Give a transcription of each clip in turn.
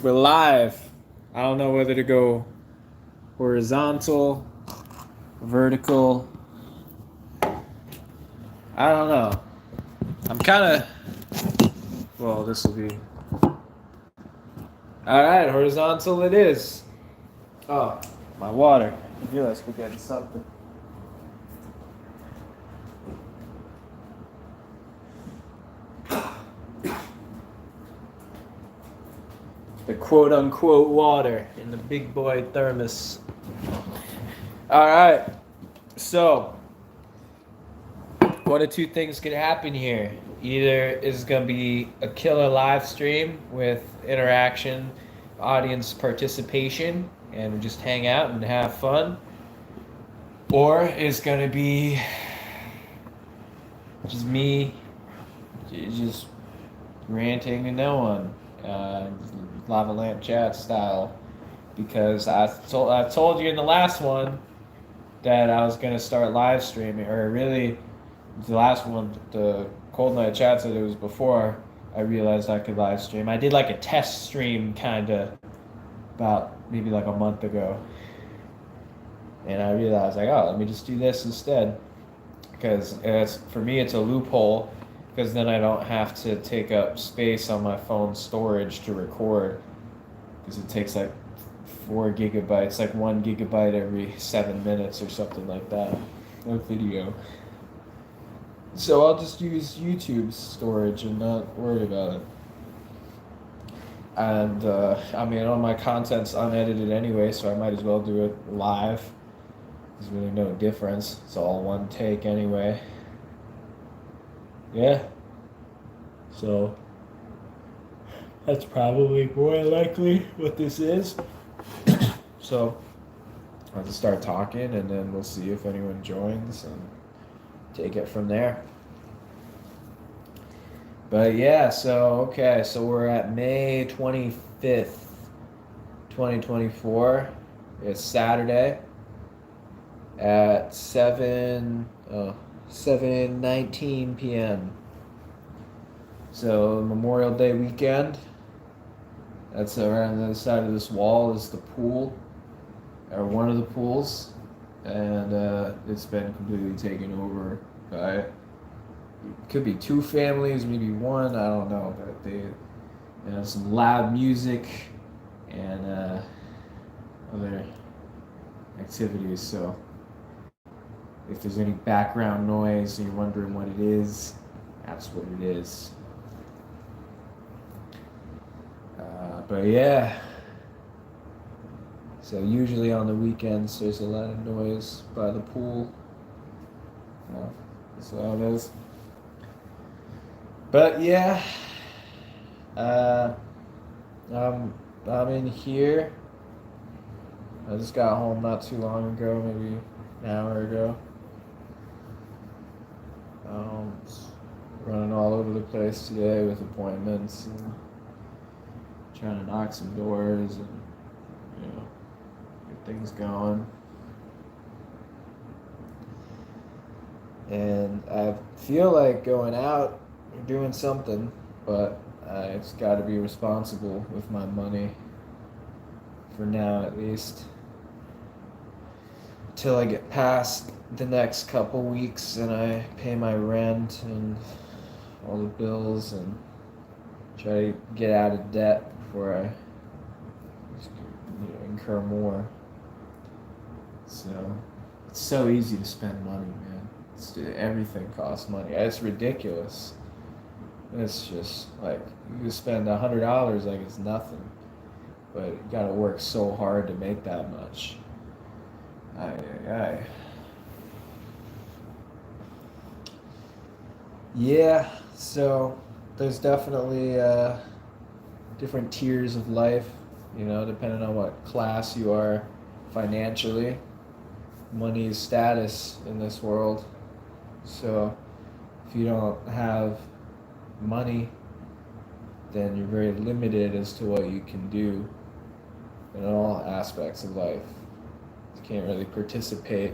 We're live. I don't know whether to go horizontal, vertical. I don't know. I'm kind of. Well, this will be. All right, horizontal it is. Oh, my water. I realized we're getting something. The quote unquote water in the big boy thermos. All right. So, one of two things could happen here. Either it's going to be a killer live stream with interaction, audience participation, and we just hang out and have fun. Or it's going to be just me just ranting to no one, lava lamp chat style. Because I told you in the last one that I was going to start live streaming, or really the last one, the Cold Night Chat, said it was before I realized I could live stream. I did like a test stream kind of about maybe like a month ago. And I realized like, oh, let me just do this instead. Because for me, it's a loophole because then I don't have to take up space on my phone storage to record because it takes like 4 GB, like 1 GB every 7 minutes or something like that of video. So I'll just use YouTube's storage and not worry about it. And I mean, all my content's unedited anyway, so I might as well do it live. There's really no difference. It's all one take anyway. Yeah. So that's probably more likely what this is. So I'll just start talking and then we'll see if anyone joins and take it from there. But yeah, so we're at May 25th, 2024. It's Saturday at 7:19 p.m. So Memorial Day weekend. That's around the other side of this wall is the pool, or one of the pools, and it's been completely taken over by, it could be two families, maybe one, I don't know, but they have some loud music and other activities. So if there's any background noise and you're wondering what it is, that's what it is. But yeah, so usually on the weekends there's a lot of noise by the pool. That's how it is. But yeah, I'm in here. I just got home not too long ago, maybe an hour ago. Running all over the place today with appointments and trying to knock some doors and get things going. And I feel like going out or doing something, but I just got to be responsible with my money for now, at least, till I get past the next couple weeks and I pay my rent and all the bills and try to get out of debt before I incur more. So it's so easy to spend money, man. Everything costs money. It's ridiculous. It's just like you spend $100 like it's nothing, but you gotta work so hard to make that much. Yeah, so there's definitely different tiers of life, depending on what class you are financially. Money is status in this world. So if you don't have money, then you're very limited as to what you can do in all aspects of life. You can't really participate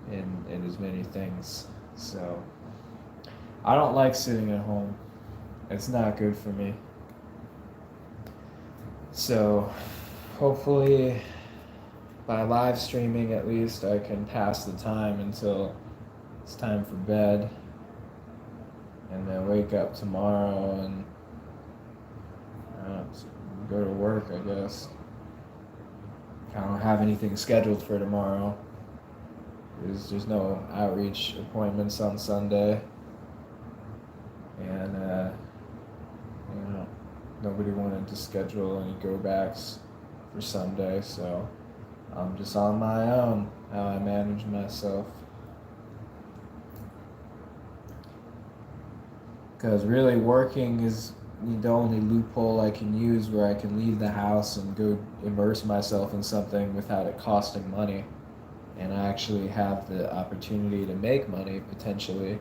in as many things. So I don't like sitting at home. It's not good for me. So hopefully by live streaming at least I can pass the time until it's time for bed, and then wake up tomorrow and go to work, I guess. I don't have anything scheduled for tomorrow. There's no outreach appointments on Sunday, and nobody wanted to schedule any go backs for Sunday, so I'm just on my own how I manage myself. Because really, working is the only loophole I can use where I can leave the house and go immerse myself in something without it costing money. And I actually have the opportunity to make money potentially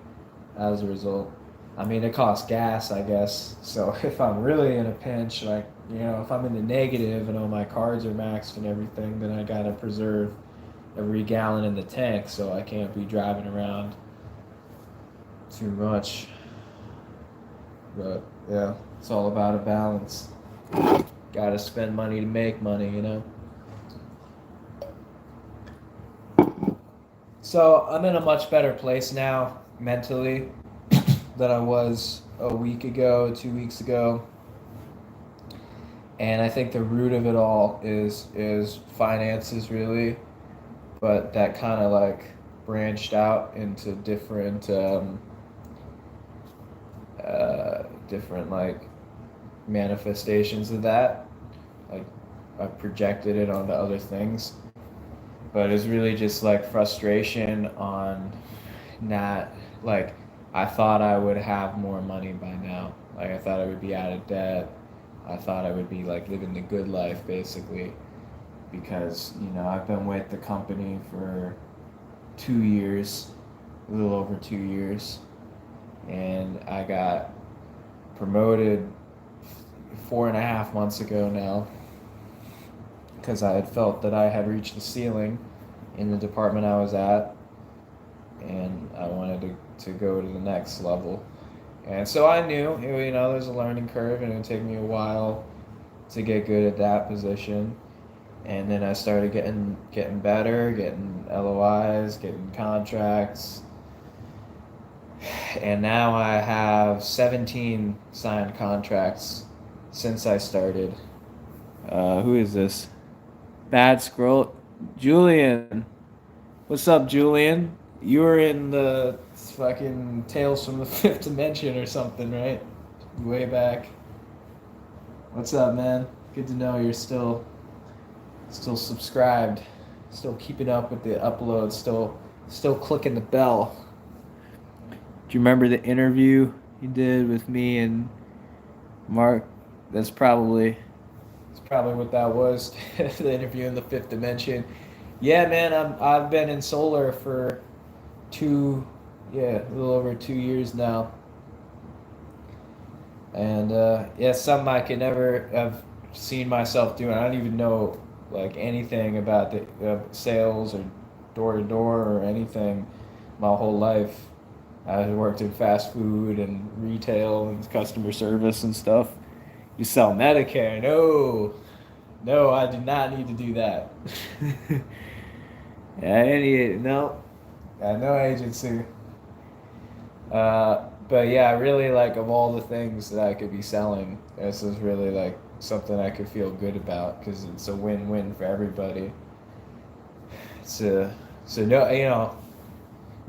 as a result. I mean, it costs gas, I guess. So if I'm really in a pinch, like, if I'm in the negative and all my cards are maxed and everything, then I gotta preserve every gallon in the tank, so I can't be driving around too much. But yeah, it's all about a balance. Gotta spend money to make money. So I'm in a much better place now mentally than I was a week ago, 2 weeks ago. And I think the root of it all is finances, really, but that kind of like branched out into different different like manifestations of that. Like I projected it onto other things, but it's really just like frustration on not like I thought I would have more money by now. Like I thought I would be out of debt. I thought I would be like living the good life basically, because I've been with the company for 2 years, a little over 2 years, and I got promoted 4.5 months ago now because I had felt that I had reached the ceiling in the department I was at, and I wanted to go to the next level. And so I knew, there's a learning curve, and it would take me a while to get good at that position. And then I started getting better, getting LOIs, getting contracts. And now I have 17 signed contracts since I started. Who is this? Bad Scroll. Julian. What's up, Julian? You were in the fucking Tales from the Fifth Dimension or something, right? Way back. What's up, man? Good to know you're still subscribed, still keeping up with the uploads, still clicking the bell. Do you remember the interview you did with me and Mark? It's probably what that was. The interview in the Fifth Dimension. Yeah, man, I've been in solar for a little over 2 years now, and something I could never have seen myself doing. I don't even know like anything about the sales or door to door or anything my whole life. I worked in fast food and retail and customer service and stuff. You sell Medicare? No, I do not need to do that. No, got no agency. But yeah, really, like, of all the things that I could be selling, this is really like something I could feel good about because it's a win-win for everybody. So no,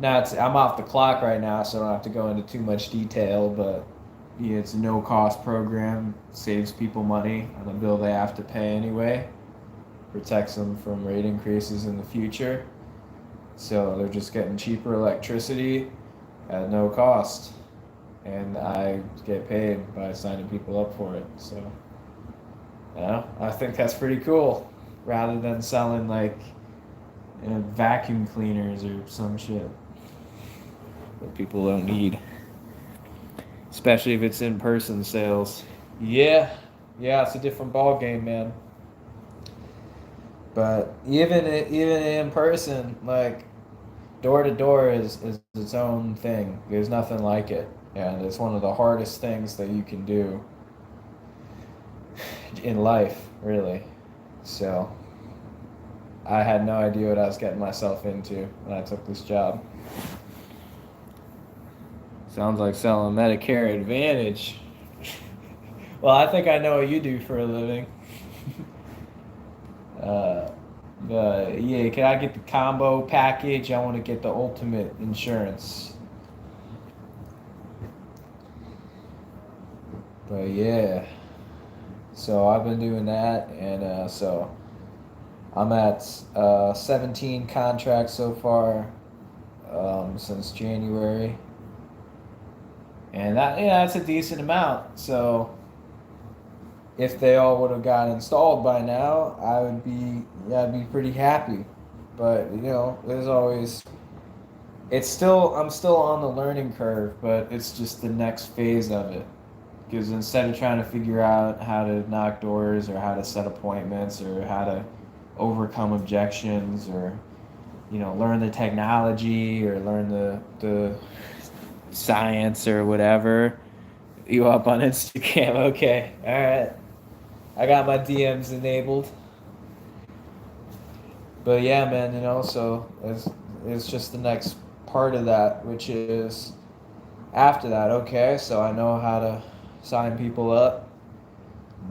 I'm off the clock right now, so I don't have to go into too much detail. But yeah, it's a no-cost program, saves people money on the bill they have to pay anyway, protects them from rate increases in the future. So they're just getting cheaper electricity at no cost, and I get paid by signing people up for it. So I think that's pretty cool, rather than selling like vacuum cleaners or some shit that people don't need, especially if it's in-person sales. Yeah, it's a different ball game, man. But even in person, like, door to door is its own thing. There's nothing like it, and it's one of the hardest things that you can do. in life, really. So I had no idea what I was getting myself into when I took this job. Sounds like selling Medicare Advantage. Well, I think I know what you do for a living. uh, but yeah, can I get the combo package? I want to get the ultimate insurance. But yeah, so I've been doing that, and so I'm at 17 contracts so far since January, and that's a decent amount. So if they all would have got installed by now, I'd be pretty happy. But there's always I'm still on the learning curve, but it's just the next phase of it. Because instead of trying to figure out how to knock doors or how to set appointments or how to overcome objections or learn the technology or learn the science or whatever, you up on Instagram. Okay, all right, I got my DMs enabled. But yeah, man, so it's just the next part of that, which is after that. Okay, so I know how to sign people up.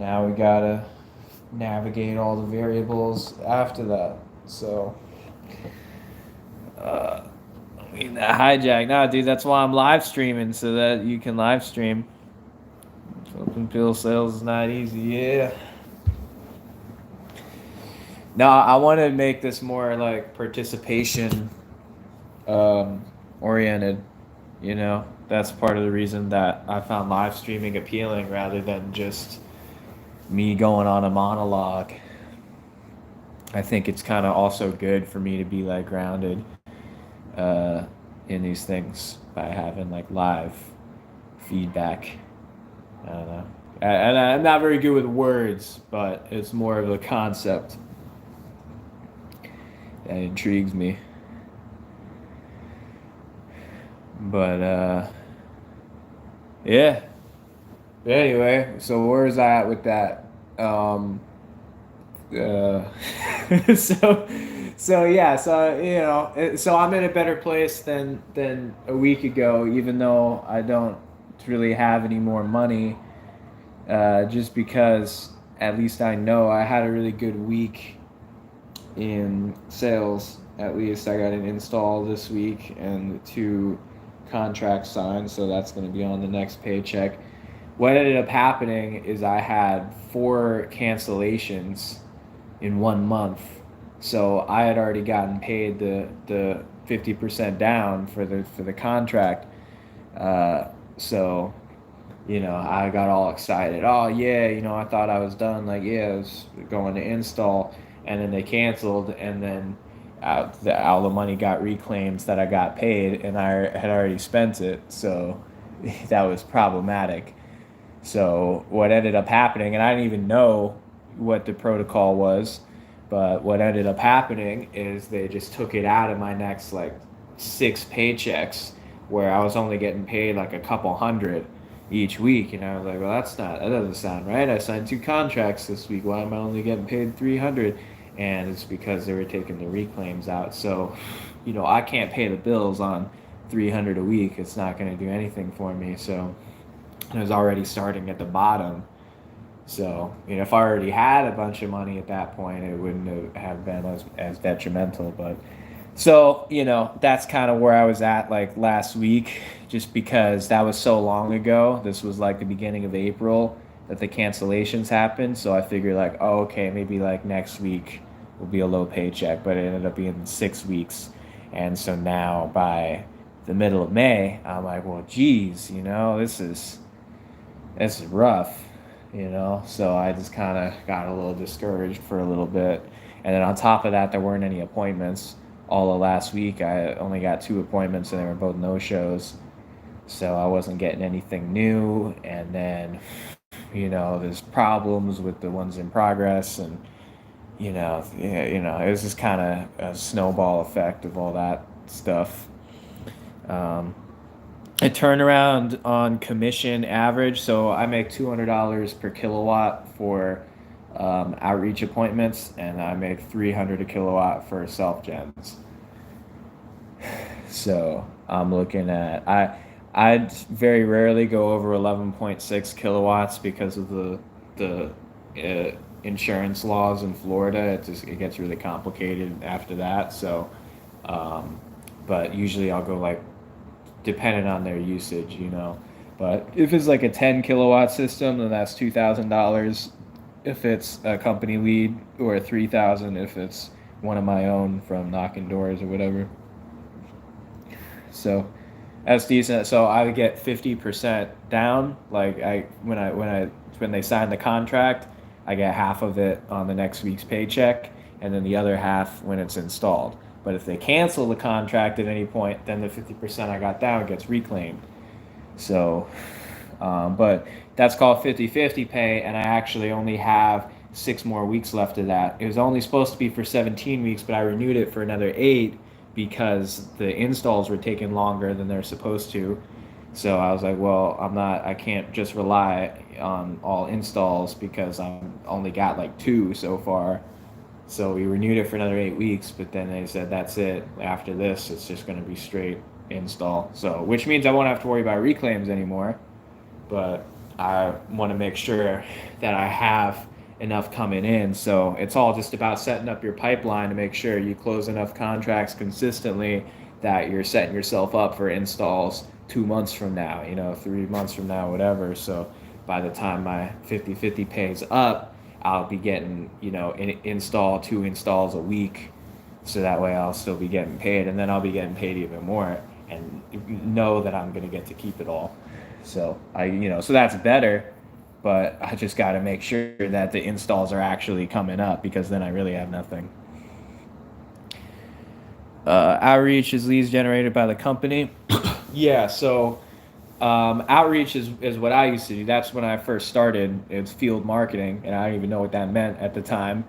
Now we gotta navigate all the variables after that. So, that hijack. Nah, dude, that's why I'm live streaming, so that you can live stream. Open pill sales is not easy, yeah. No, I want to make this more like participation oriented. That's part of the reason that I found live streaming appealing rather than just me going on a monologue. I think it's kind of also good for me to be like grounded in these things by having like live feedback. I don't know. And I'm not very good with words, but it's more of a concept that intrigues me. But yeah. Anyway, so where's I at with that? So yeah, so I'm in a better place than a week ago, even though I don't really have any more money. Just because at least I know I had a really good week in sales. At least I got an install this week and 2 contracts signed, so that's going to be on the next paycheck. What ended up happening is I had 4 cancellations in 1 month. So I had already gotten paid the 50% down for the contract. So I got all excited. Oh yeah, I thought I was done. Like yeah, I was going to install, and then they canceled, and then all the money got reclaimed that I got paid, and I had already spent it. So that was problematic. So what ended up happening, and I didn't even know what the protocol was, but what ended up happening is they just took it out of my next like 6 paychecks, where I was only getting paid like a couple hundred each week, and I was like, well, that doesn't sound right. I signed 2 contracts this week. Why am I only getting paid 300? And it's because they were taking the reclaims out. So, I can't pay the bills on 300 a week. It's not going to do anything for me. So, I was already starting at the bottom. So, if I already had a bunch of money at that point, it wouldn't have been as detrimental. But so, that's kind of where I was at like last week, just because that was so long ago. This was like the beginning of April that the cancellations happened. So I figured like, oh, okay, maybe like next week will be a low paycheck, but it ended up being 6 weeks. And so now by the middle of May, I'm like, well, geez, this is rough, So I just kind of got a little discouraged for a little bit. And then on top of that, there weren't any appointments. All of last week, I only got 2 appointments, and they were both no-shows. So I wasn't getting anything new. And then, there's problems with the ones in progress, and it was just kind of a snowball effect of all that stuff. a turnaround on commission average. So I make $200 per kilowatt for outreach appointments, and I make 300 a kilowatt for self gens. So I'm looking at I'd very rarely go over 11.6 kilowatts because of the insurance laws in Florida. It gets really complicated after that. So, um, but usually I'll go like depending on their usage, you know. But if it's like a 10 kilowatt system, then that's $2,000 if it's a company lead, or 3,000 if it's one of my own from knocking doors or whatever. So that's decent. So I would get 50% down. Like when they sign the contract, I get half of it on the next week's paycheck, and then the other half when it's installed. But if they cancel the contract at any point, then the 50% I got down gets reclaimed. So, but that's called 50/50 pay, and I actually only have 6 more weeks left of that. It was only supposed to be for 17 weeks, but I renewed it for another 8 because the installs were taking longer than they're supposed to. So I was like, well, I can't just rely on all installs because I'm only got like 2 so far. So we renewed it for another 8 weeks, but then they said that's it. After this, it's just going to be straight install. So, which means I won't have to worry about reclaims anymore. But I want to make sure that I have enough coming in. So it's all just about setting up your pipeline to make sure you close enough contracts consistently that you're setting yourself up for installs 2 months from now, 3 months from now, whatever. So by the time my 50/50 pays up, I'll be getting, install 2 installs a week. So that way I'll still be getting paid, and then I'll be getting paid even more and know that I'm going to get to keep it all. So so that's better, but I just got to make sure that the installs are actually coming up, because then I really have nothing. Outreach is leads generated by the company. Yeah, so outreach is what I used to do. That's when I first started. It's field marketing, and I didn't even know what that meant at the time.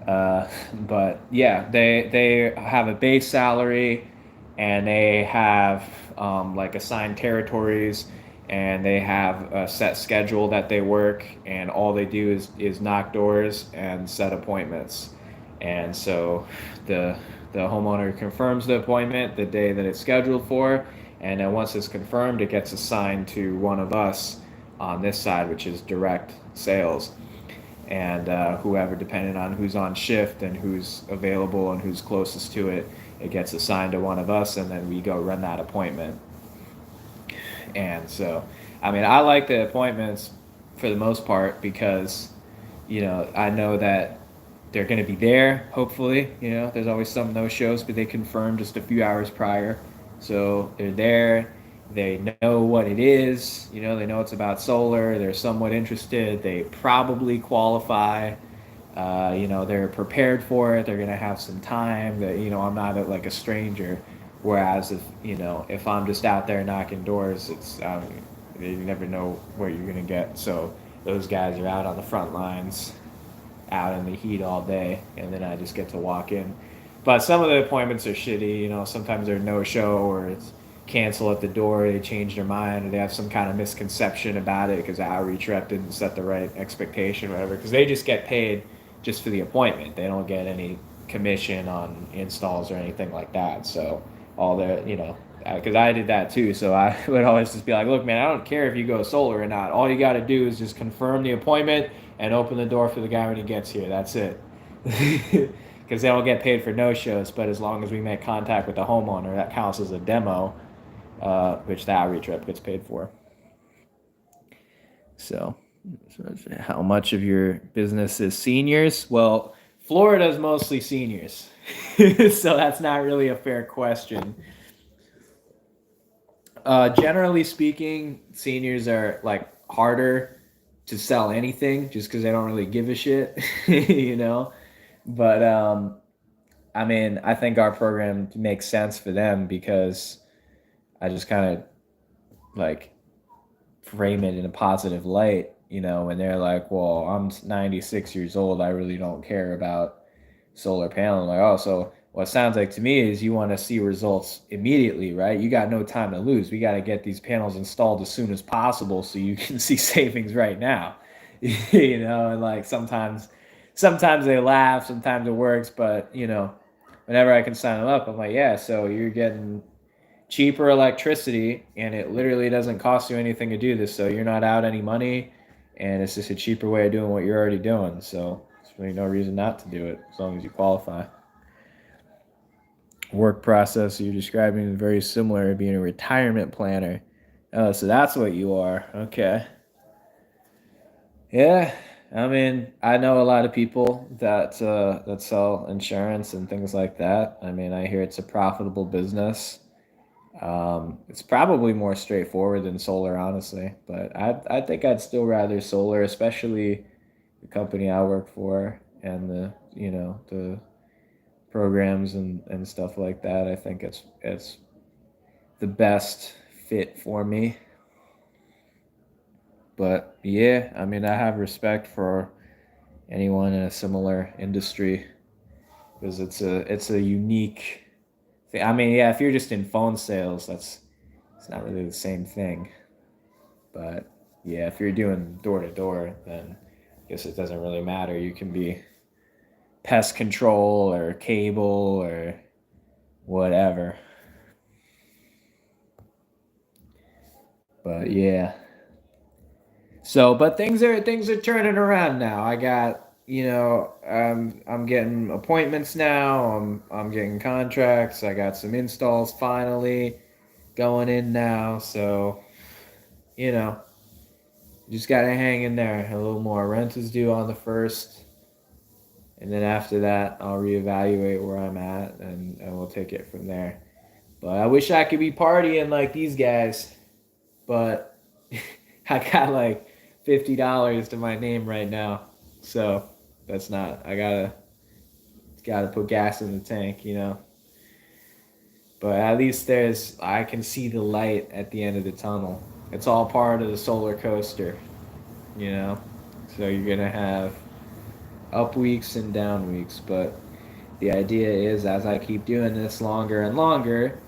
But yeah, they have a base salary, and they have like assigned territories, and they have a set schedule that they work, and all they do is knock doors and set appointments. And so the homeowner confirms the appointment the day that it's scheduled for, and then once it's confirmed, it gets assigned to one of us on this side, which is direct sales. And whoever, depending on who's on shift and who's available and who's closest to it, it gets assigned to one of us, and then we go run that appointment. And so, I mean, I like the appointments for the most part because, I know that they're going to be there, hopefully. There's always some no shows, but they confirm just a few hours prior. So they're there. They know what it is. They know it's about solar. They're somewhat interested. They probably qualify. They're prepared for it. They're going to have some time. That I'm not like a stranger. Whereas if I'm just out there knocking doors, it's you never know where you're gonna get. So those guys are out on the front lines, out in the heat all day, and then I just get to walk in. But some of the appointments are shitty. Sometimes they're no show, or it's cancel at the door. They change their mind, or they have some kind of misconception about it because the outreach rep didn't set the right expectation, or whatever. Because they just get paid just for the appointment. They don't get any commission on installs or anything like that. So all the because I did that too, so I would always just be like, look, man, I don't care if you go solar or not. All you got to do is just confirm the appointment and open the door for the guy when he gets here. That's it. Because they don't get paid for no shows, but as long as we make contact with the homeowner, that counts as a demo, which the outreach rep gets paid for. So how much of your business is seniors? Well, Florida is mostly seniors. So that's not really a fair question. Generally speaking, seniors are like harder to sell anything just because they don't really give a shit, But I mean, I think our program makes sense for them because I just kind of like frame it in a positive light, when they're like, well, I'm 96 years old, I really don't care about solar panel. I'm like, oh, so what it sounds like to me is you want to see results immediately, right? You got no time to lose. We got to get these panels installed as soon as possible so you can see savings right now. And like sometimes they laugh, sometimes it works, but whenever I can sign them up, I'm like, yeah, so you're getting cheaper electricity and it literally doesn't cost you anything to do this, so you're not out any money, and it's just a cheaper way of doing what you're already doing, so there's really no reason not to do it as long as you qualify. Work process you're describing is very similar to being a retirement planner. Oh, so that's what you are. Okay. Yeah, I mean, I know a lot of people that sell insurance and things like that. I mean, I hear it's a profitable business. It's probably more straightforward than solar, honestly, but I think I'd still rather solar, especially the company I work for and the programs and stuff like that. I think it's the best fit for me. But yeah, I mean, I have respect for anyone in a similar industry because it's a unique thing. I mean, yeah, if you're just in phone sales, it's not really the same thing. But yeah, if you're doing door to door, then I guess it doesn't really matter. You can be pest control or cable or whatever. But yeah. So, but things are turning around now. I got, I'm getting appointments now. I'm getting contracts. I got some installs finally going in now. So, you know, just gotta hang in there. A little more rent is due on the first, and then after that, I'll reevaluate where I'm at, and we'll take it from there. But I wish I could be partying like these guys, but I got like $50 to my name right now, so that's not. I gotta put gas in the tank. But at least I can see the light at the end of the tunnel. It's all part of the solar coaster, you know. So you're gonna have up weeks and down weeks, but the idea is as I keep doing this longer and longer,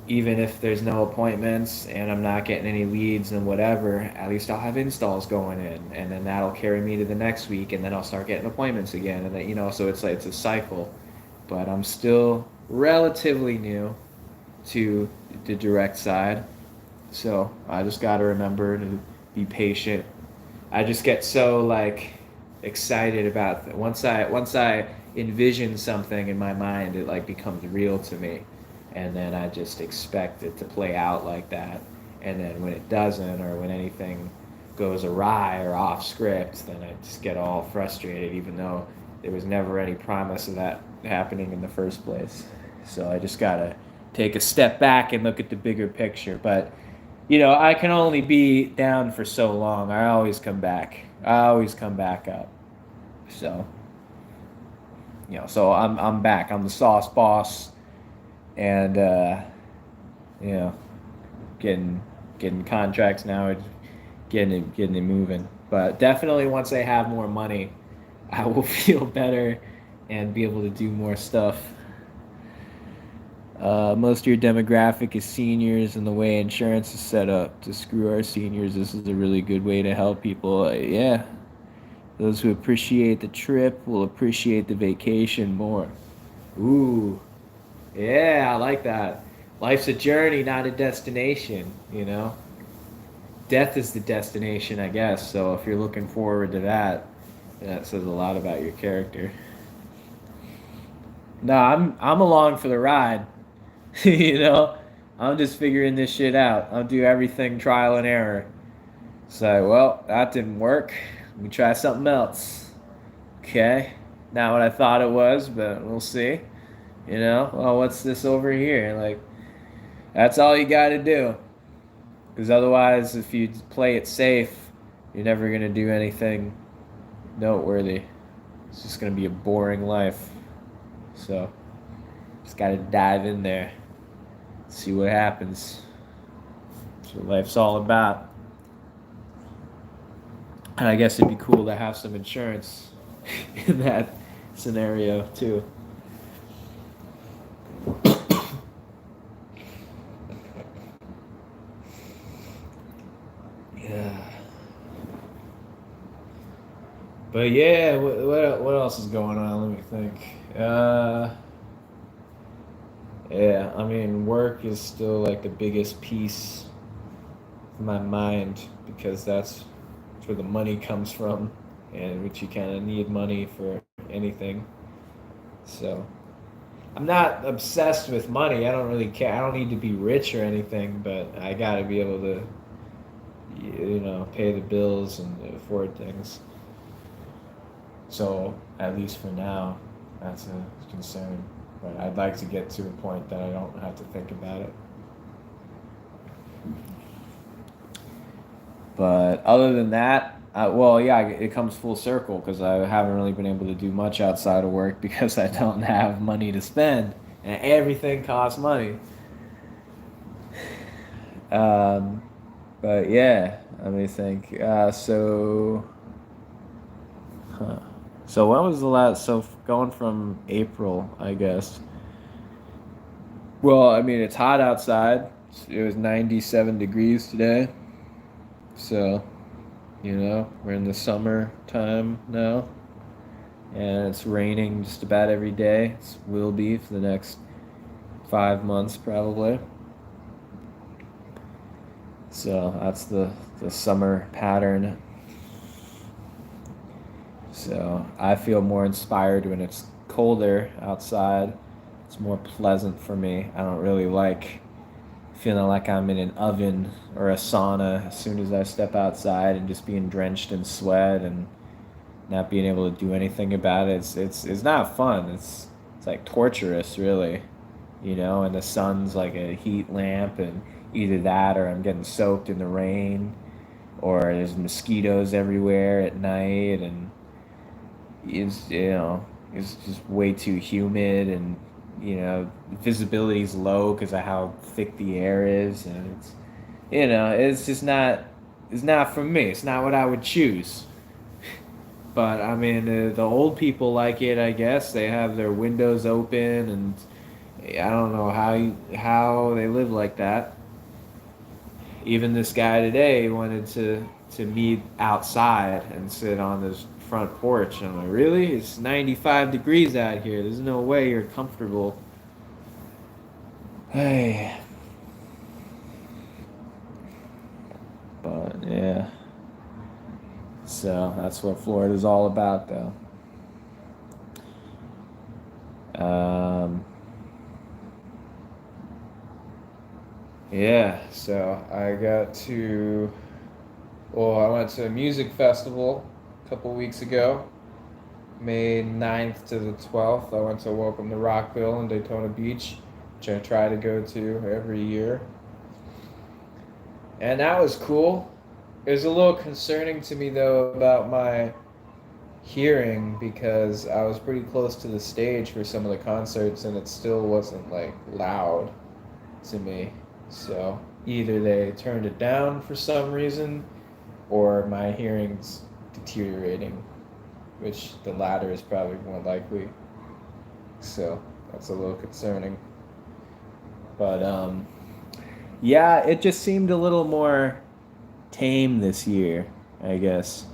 even if there's no appointments and I'm not getting any leads and whatever, at least I'll have installs going in, and then that'll carry me to the next week, and then I'll start getting appointments again, and then so it's like it's a cycle. But I'm still relatively new to the direct side, so I just got to remember to be patient. I just get so like excited about once I envision something in my mind, it like becomes real to me, and then I just expect it to play out like that. And then when it doesn't, or when anything goes awry or off script, then I just get all frustrated, even though there was never any promise of that happening in the first place. So I just gotta take a step back and look at the bigger picture. But I can only be down for so long. I always come back. I always come back up. So, so I'm back. I'm the sauce boss, and you know, getting contracts now, getting it moving. But definitely once I have more money, I will feel better and be able to do more stuff. Most of your demographic is seniors, and the way insurance is set up to screw our seniors, this is a really good way to help people. Yeah, those who appreciate the trip will appreciate the vacation more. Ooh, yeah, I like that. Life's a journey, not a destination. Death is the destination, I guess. So if you're looking forward to that says a lot about your character. No, I'm along for the ride. you know, I'm just figuring this shit out. I'll do everything trial and error. So, well, that didn't work. Let me try something else. Okay, not what I thought it was, but we'll see. Well, what's this over here? Like, that's all you got to do. Because otherwise, if you play it safe, you're never gonna do anything noteworthy. It's just gonna be a boring life. So, just gotta dive in there, see what happens. That's what life's all about. And I guess it'd be cool to have some insurance in that scenario too. But yeah, what else is going on? Let me think. Yeah, I mean, work is still like the biggest piece of my mind because that's where the money comes from, and which you kind of need money for anything. So I'm not obsessed with money. I don't really care. I don't need to be rich or anything, but I got to be able to, pay the bills and afford things. So at least for now, that's a concern. But I'd like to get to a point that I don't have to think about it. But other than that, well, yeah, it comes full circle because I haven't really been able to do much outside of work because I don't have money to spend, and everything costs money. Um, but yeah, let me think. Huh. So when was the last? So going from April, I guess. Well, I mean, it's hot outside. It was 97 degrees today. So, we're in the summer time now. And it's raining just about every day. It will be for the next 5 months, probably. So, that's the summer pattern. So, I feel more inspired when it's colder outside. It's more pleasant for me. I don't really like feeling like I'm in an oven or a sauna as soon as I step outside and just being drenched in sweat and not being able to do anything about it. It's not fun. It's like torturous, really, And the sun's like a heat lamp, and either that or I'm getting soaked in the rain, or there's mosquitoes everywhere at night, and it's just way too humid, and visibility's low because of how thick the air is, and it's just not, it's not for me. It's not what I would choose. But I mean, the old people like it. I guess they have their windows open, and I don't know how they live like that. Even this guy today wanted to meet outside and sit on his front porch. I'm like, really? It's 95 degrees out here. There's no way you're comfortable. Hey, but yeah. So that's what Florida's all about, though. Um, yeah, so I went to a music festival a couple weeks ago, May 9th to the 12th. I went to Welcome to Rockville in Daytona Beach, which I try to go to every year. And that was cool. It was a little concerning to me, though, about my hearing because I was pretty close to the stage for some of the concerts and it still wasn't like loud to me. So either they turned it down for some reason or my hearing's deteriorating, which the latter is probably more likely. So that's a little concerning. But yeah, it just seemed a little more tame this year, I guess.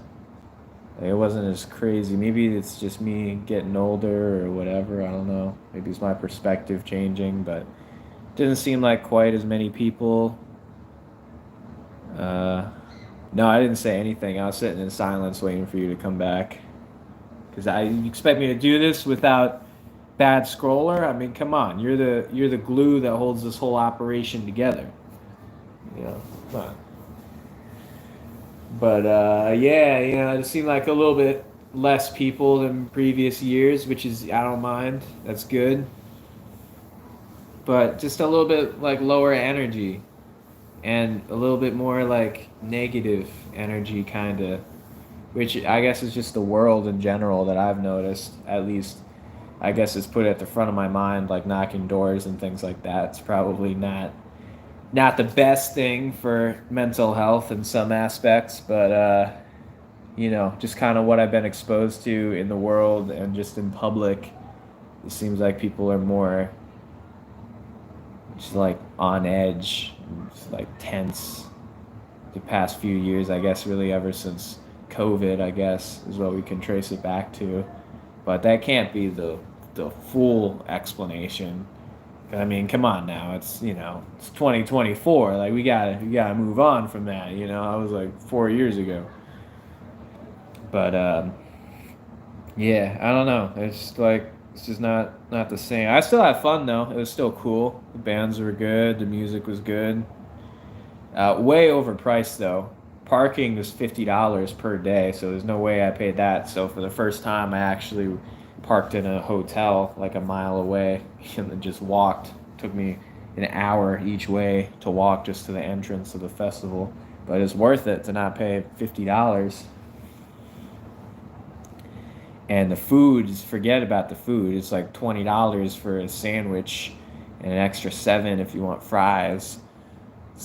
Like, it wasn't as crazy. Maybe it's just me getting older or whatever. I don't know. Maybe it's my perspective changing, but it didn't seem like quite as many people. Uh, no, I didn't say anything. I was sitting in silence waiting for you to come back. Because you expect me to do this without bad scroller? I mean, come on. You're the glue that holds this whole operation together. Come on. But yeah, it seemed like a little bit less people than previous years, which is I don't mind. That's good. But just a little bit like lower energy and a little bit more like negative energy kind of, which I guess is just the world in general that I've noticed. At least I guess it's put at the front of my mind, like knocking doors and things like that. It's probably not the best thing for mental health in some aspects, but just kind of what I've been exposed to in the world and just in public, it seems like people are more just like on edge, just like tense the past few years, I guess really ever since COVID, I guess, is what we can trace it back to. But that can't be the full explanation. I mean, come on now. It's 2024. Like we gotta move on from that. I was like 4 years ago. But yeah, I don't know. It's just not the same. I still had fun though. It was still cool. The bands were good. The music was good. Way overpriced though. Parking was $50 per day, so there's no way I paid that. So for the first time, I actually parked in a hotel like a mile away and then just walked. Took me an hour each way to walk just to the entrance of the festival, but it's worth it to not pay $50. And the food, just forget about the food. It's like $20 for a sandwich and an extra 7 if you want fries.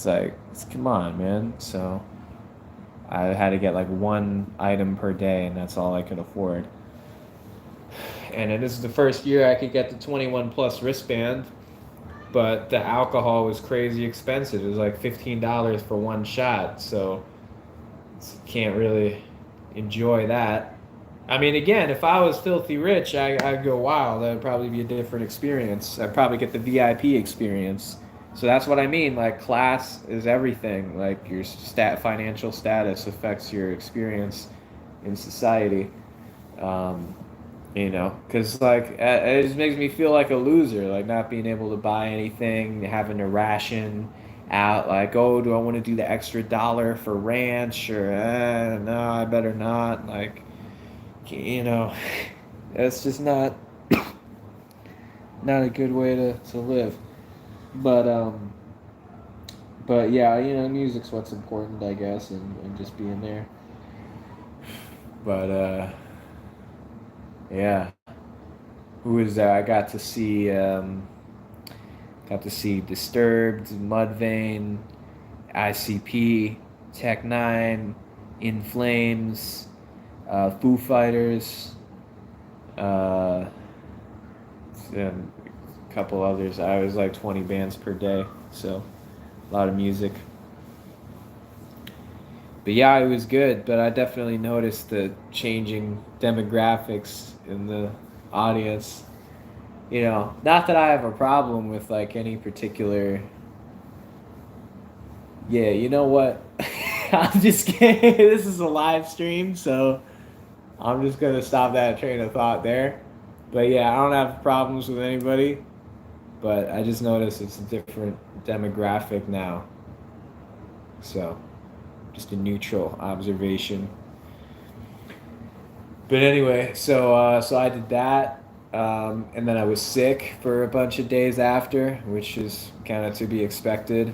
Come on, man. So I had to get like one item per day, and that's all I could afford. And this is the first year I could get the 21 plus wristband, but the alcohol was crazy expensive. It was like $15 for one shot, so can't really enjoy that. I mean, again, if I was filthy rich, I'd go, wow, that would probably be a different experience. I'd probably get the VIP experience. So that's what I mean. Like, class is everything. Like, your financial status affects your experience in society. Because, like, it just makes me feel like a loser, like, not being able to buy anything, having to ration out, like, oh, do I want to do the extra dollar for ranch? Or, no, I better not. Like, you know, it's just not a good way to live. But yeah, music's what's important, I guess, and just being there. But yeah, who is that? I got to see Disturbed, Mudvayne, ICP, Tech Nine, In Flames, Foo Fighters, and a couple others. I was like 20 bands per day, so a lot of music. But yeah, it was good, but I definitely noticed the changing demographics in the audience. Not that I have a problem with like any particular. Yeah, you know what? I'm just kidding. This is a live stream, so I'm just gonna stop that train of thought there. But yeah, I don't have problems with anybody, but I just noticed it's a different demographic now. So, just a neutral observation. But anyway, so I did that, and then I was sick for a bunch of days after, which is kind of to be expected.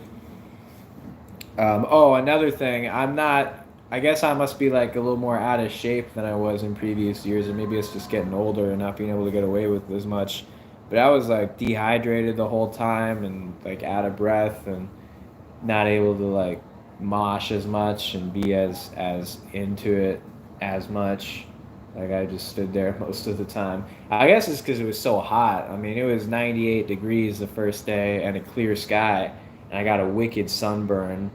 Oh, another thing, I'm not. I guess I must be like a little more out of shape than I was in previous years, and maybe it's just getting older and not being able to get away with as much. But I was like dehydrated the whole time and like out of breath and not able to like mosh as much and be as into it as much. Like I just stood there most of the time. I guess it's because it was so hot. I mean, it was 98 degrees the first day and a clear sky, and I got a wicked sunburn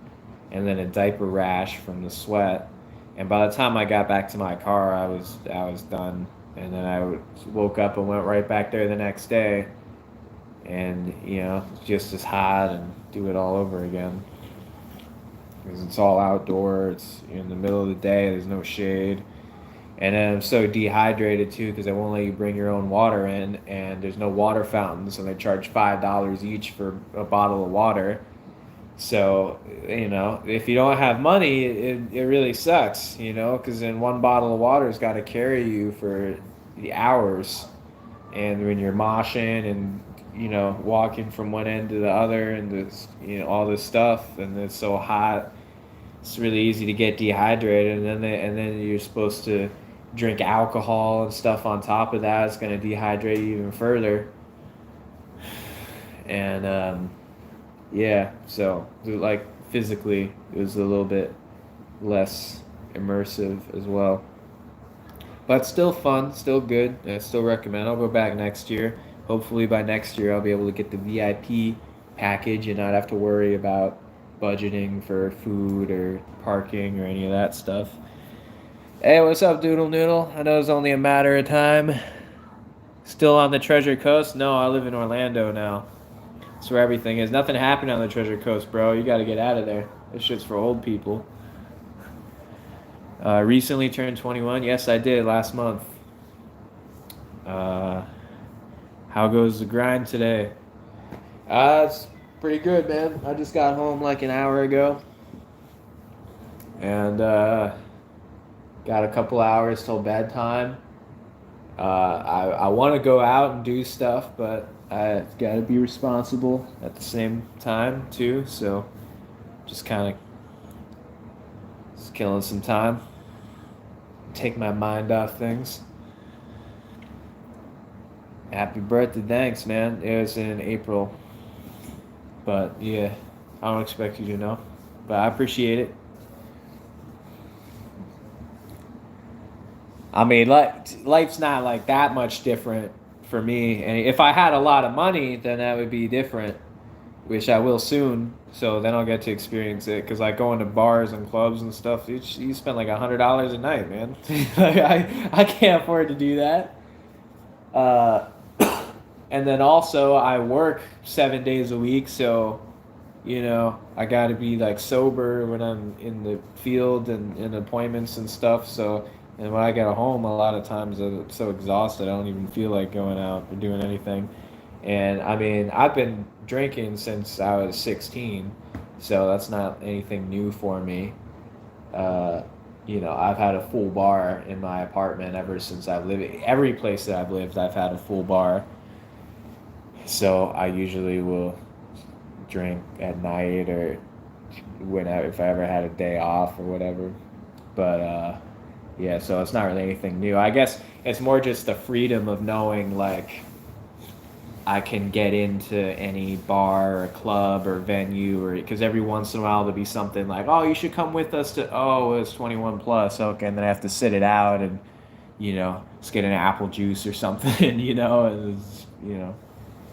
and then a diaper rash from the sweat. And by the time I got back to my car, I was done. And then I woke up and went right back there the next day, and just as hot and do it all over again. Because it's all outdoor. It's in the middle of the day. There's no shade. And then I'm so dehydrated too because they won't let you bring your own water in, and there's no water fountains, and they charge $5 each for a bottle of water. So, if you don't have money, it really sucks, because then one bottle of water has got to carry you for the hours. And when you're moshing and, walking from one end to the other and this, all this stuff, and it's so hot, it's really easy to get dehydrated. And then you're supposed to drink alcohol and stuff on top of that. It's going to dehydrate you even further. And, yeah, so like physically it was a little bit less immersive as well. But still fun, still good. I still recommend. I'll go back next year. Hopefully by next year I'll be able to get the VIP package and not have to worry about budgeting for food or parking or any of that stuff. Hey, what's up, Doodle Noodle? I know it's only a matter of time. Still on the Treasure Coast? No, I live in Orlando now. That's where everything is. Nothing happened on the Treasure Coast, bro. You gotta get out of there. This shit's for old people. Recently turned 21. Yes, I did last month. Uh, how goes the grind today? It's pretty good, man. I just got home like an hour ago. And got a couple hours till bedtime. I want to go out and do stuff, but I got to be responsible at the same time too. So just kind of just killing some time, take my mind off things. Happy birthday, thanks, man. It was in April, but yeah, I don't expect you to know, but I appreciate it. I mean, life's not like that much different for me. And if I had a lot of money, then that would be different, which I will soon. So then I'll get to experience it. Cause like going to bars and clubs and stuff, you spend like $100 a night, man. Like I can't afford to do that. Uh, and then also I work 7 days a week, so I got to be like sober when I'm in the field and in appointments and stuff. So, and when I get home, a lot of times I'm so exhausted, I don't even feel like going out or doing anything. And I mean, I've been drinking since I was 16, so that's not anything new for me. Uh, I've had a full bar in my apartment ever since I've lived. Every place that I've lived, I've had a full bar. So I usually will drink at night or if I ever had a day off or whatever. But yeah, so it's not really anything new. I guess it's more just the freedom of knowing like I can get into any bar or club or venue, or because every once in a while there'll be something like, oh, you should come with us to, oh, it's 21 plus, okay, and then I have to sit it out and just get an apple juice or something, and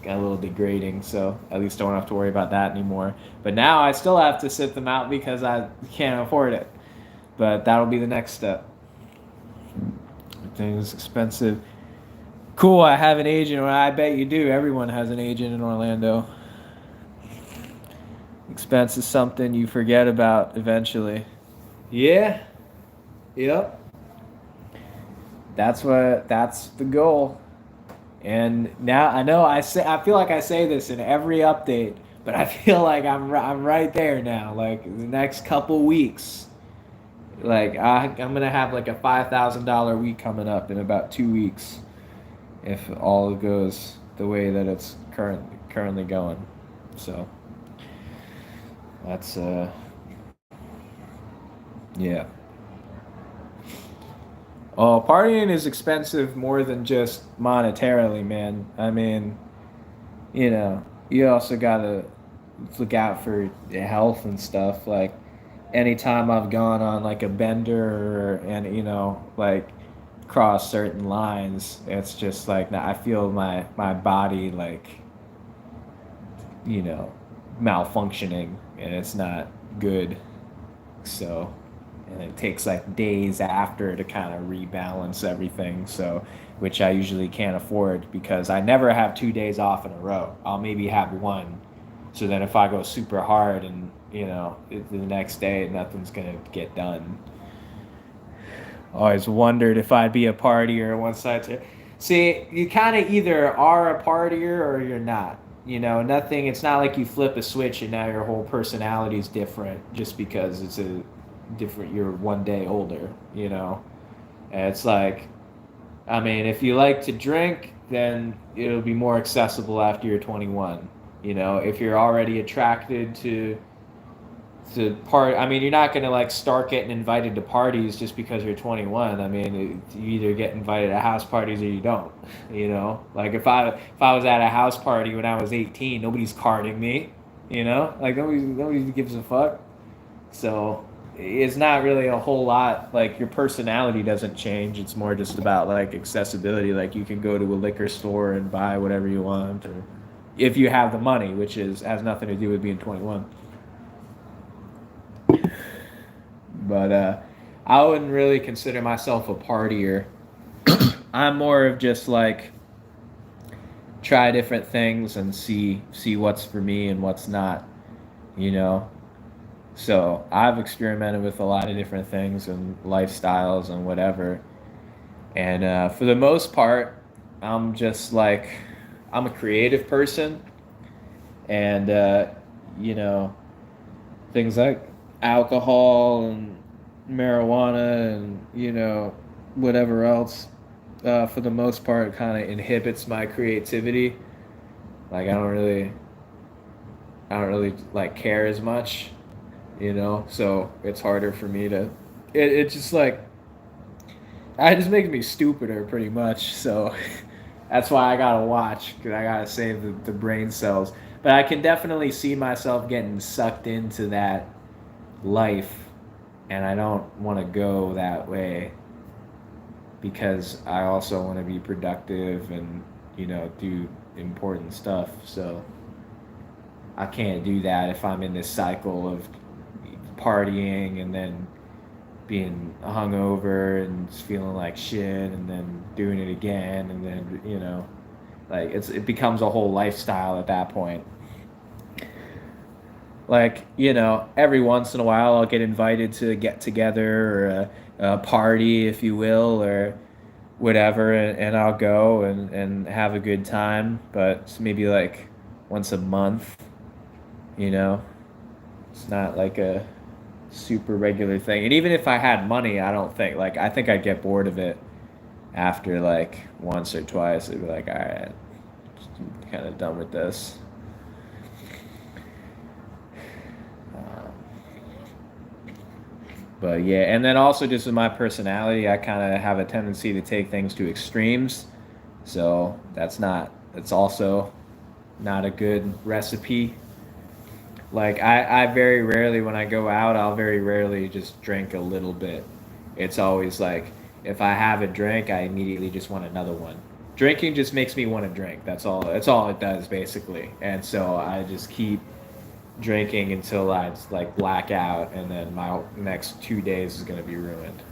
got a little degrading, so at least I don't have to worry about that anymore. But now I still have to sit them out because I can't afford it. But that'll be the next step. Everything's expensive. Cool, I have an agent. Well, I bet you do. Everyone has an agent in Orlando. Expense is something you forget about eventually. Yeah. Yep. That's the goal. And now I know I feel like I say this in every update, but I feel like I'm right there now. Like the next couple weeks, like I'm gonna have like a $5,000 week coming up in about 2 weeks, if all goes the way that it's currently going. So that's yeah. Oh, partying is expensive more than just monetarily, man. I mean, you also gotta look out for your health and stuff. Like, anytime I've gone on like a bender and like cross certain lines, it's just like I feel my body like you know malfunctioning, and it's not good. So, and it takes like days after to kind of rebalance everything. So, which I usually can't afford because I never have 2 days off in a row. I'll maybe have one. So then if I go super hard and the next day nothing's gonna get done. Always wondered if I'd be a partier once see, you kind of either are a partier or you're not. Nothing. It's not like you flip a switch and now your whole personality is different just because it's a different. You're one day older. And it's like, I mean, if you like to drink, then it'll be more accessible after you're 21. If you're already attracted I mean, you're not gonna like start getting invited to parties just because you're 21. I mean, you either get invited to house parties or you don't. Like if I was at a house party when I was 18, nobody's carding me. Like nobody gives a fuck. So it's not really a whole lot. Like your personality doesn't change. It's more just about like accessibility. Like you can go to a liquor store and buy whatever you want, or if you have the money, which has nothing to do with being 21. But I wouldn't really consider myself a partier. I'm more of just like try different things and see what's for me and what's not, you know. So I've experimented with a lot of different things and lifestyles and whatever. And for the most part, I'm just like I'm a creative person, and you know, things like alcohol and marijuana and whatever else, for the most part, kind of inhibits my creativity. Like I don't really like care as much, so it's harder for me to. It just like it just makes me stupider pretty much. So that's why I gotta watch, because I gotta save the brain cells. But I can definitely see myself getting sucked into that life, and I don't want to go that way because I also want to be productive and do important stuff. So I can't do that if I'm in this cycle of partying and then being hungover and just feeling like shit and then doing it again and then like it becomes a whole lifestyle at that point. Like every once in a while I'll get invited to a get together or a party, if you will, or whatever, and I'll go and have a good time, but it's maybe like once a month. you know it's not like a super regular thing. And even if I had money, I think I'd get bored of it after like once or twice. I'd be like, all right, kind of done with this. Um, but yeah, and then also just with my personality, I kind of have a tendency to take things to extremes. So that's also not a good recipe. Like I very rarely, when I go out, I'll very rarely just drink a little bit. It's always like if I have a drink, I immediately just want another one. Drinking just makes me want to drink. That's all it does basically. And so I just keep drinking until I just like black out, and then my next 2 days is gonna be ruined.